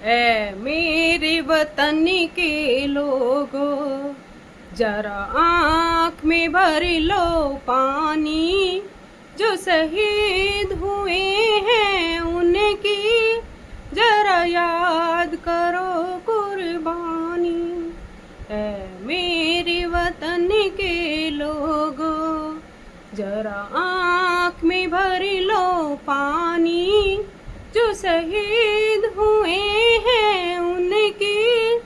ऐ मेरे वतन के लोगों, जरा आँख में भर लो पानी। जो शहीद हुए हैं उनकी जरा याद करो कुर्बानी। ऐ मेरे वतन के लोगों, जरा आँख में भर लो पानी। जो शहीद हुए हैं उनकी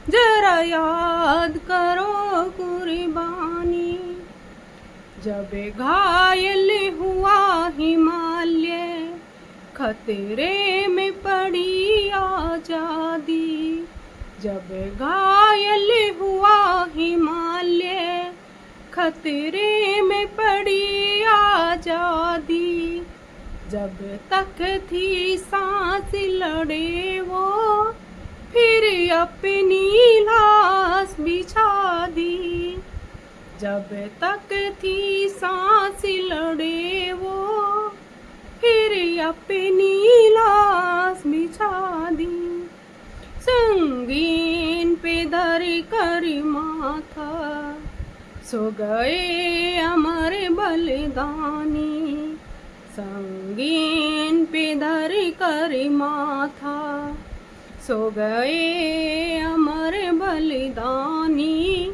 जरा याद करो कुर्बानी। जब घायल हुआ हिमालय, खतरे में पड़ी आजादी। जब घायल हुआ हिमालय, खतरे में पड़ी आजादी। जब तक थी सांस लड़े वो, फिर अपनी लाश बिछा दी। जब तक थी सांस लड़े वो, फिर अपनी लाश बिछा दी। संगीन पे धर कर माथा, सो गए अमर बलिदानी। संगीन पे धर कर माथा, सो गए अमर बलिदानी।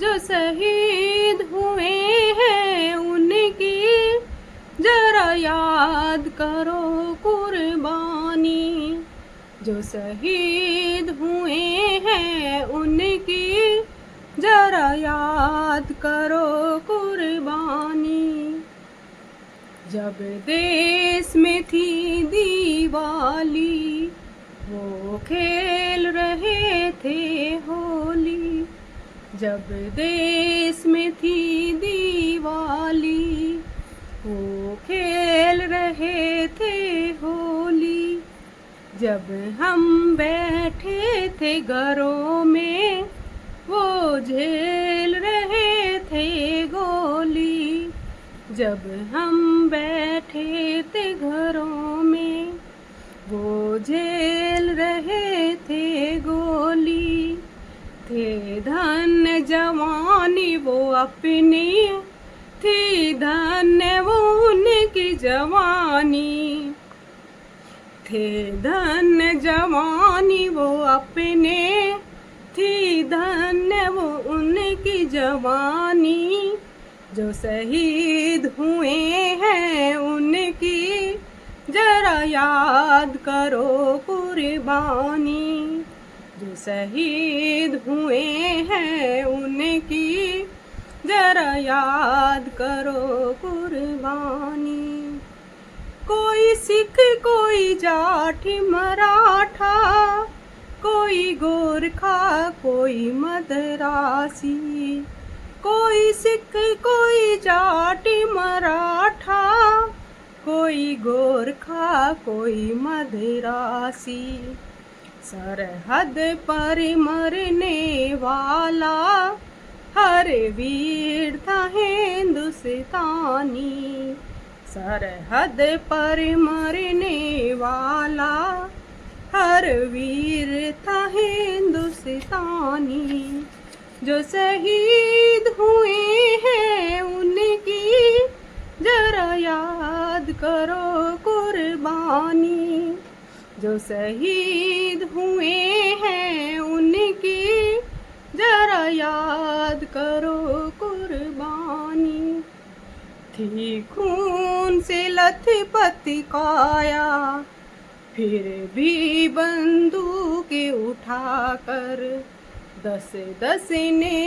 जो शहीद हुए हैं उनकी जरा याद करो कुर्बानी। जो शहीद हुए हैं उनकी जरा याद करो कुर्बानी। जब देश में थी दिवाली, वो खेल रहे थे होली। जब देश में थी दिवाली, वो खेल रहे थे होली। जब हम बैठे थे घरों में, वो झेल रहे थे गोली। जब हम बैठे थे घरों में, वो झेल रहे थे गोली। थे धन्य जवानी वो अपनी, थी धन्य वो उनकी जवानी। थे धन्य जवानी वो अपने, थी धन्य वो उनकी जवानी। जो शहीद हुए हैं उनकी जरा याद करो कुर्बानी। जो शहीद हुए हैं उनकी जरा याद करो कुर्बानी। कोई सिख कोई जाट मराठा, कोई गोरखा कोई मदरासी। कोई सिख कोई जाट मराठा, कोई गोरखा कोई मदरासी। सरहद पर मरने वाला हर वीर था हिंदुस्तानी। सरहद पर मरने वाला हर वीर था हिंदुस्तानी। जो शहीद हुए हैं उनकी जरा याद करो कुर्बानी। जो शहीद हुए हैं उनकी जरा याद करो कुर्बानी। थी खून से लथपथ काया, फिर भी बंदूकें उठाकर 10-10 ने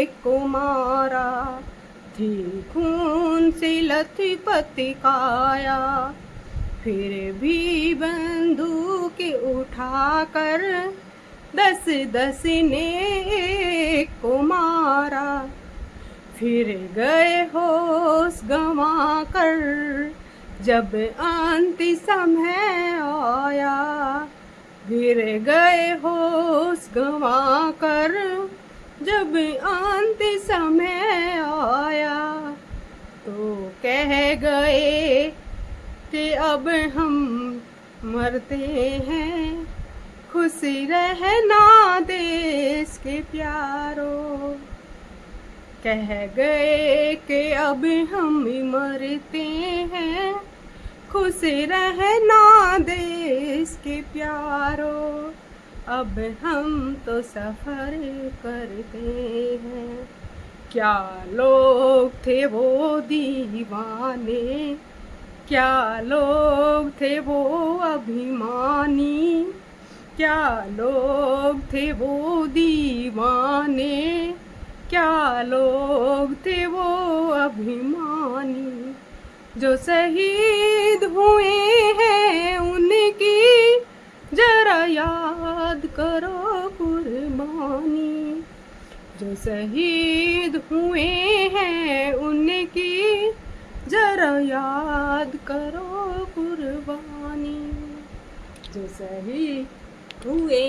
एक को मारा। थी खून से लथपथ काया, फिर भी बंदूकें उठाकर 10-10 ने एक को मारा। फिर गए होश गंवा कर जब अंतिम समय आया। फिर गए होश गंवा कर जब अंतिम समय आया। तो कह गए कि अब हम मरते हैं, खुशी रहना देश के प्यारों, कह गए कि अब हम मरते हैं, खुशी रहना देश के प्यारों, अब हम तो सफ़र करते हैं। क्या लोग थे वो दीवाने, क्या लोग थे वो अभिमानी, क्या लोग थे वो दीवाने, क्या लोग थे वो अभिमानी, जो शहीद हुए हैं उनकी जरा याद करो कुर्बानी, जो शहीद हुए हैं उनकी जरा याद करो कुर्बानी, जो शहीद हुए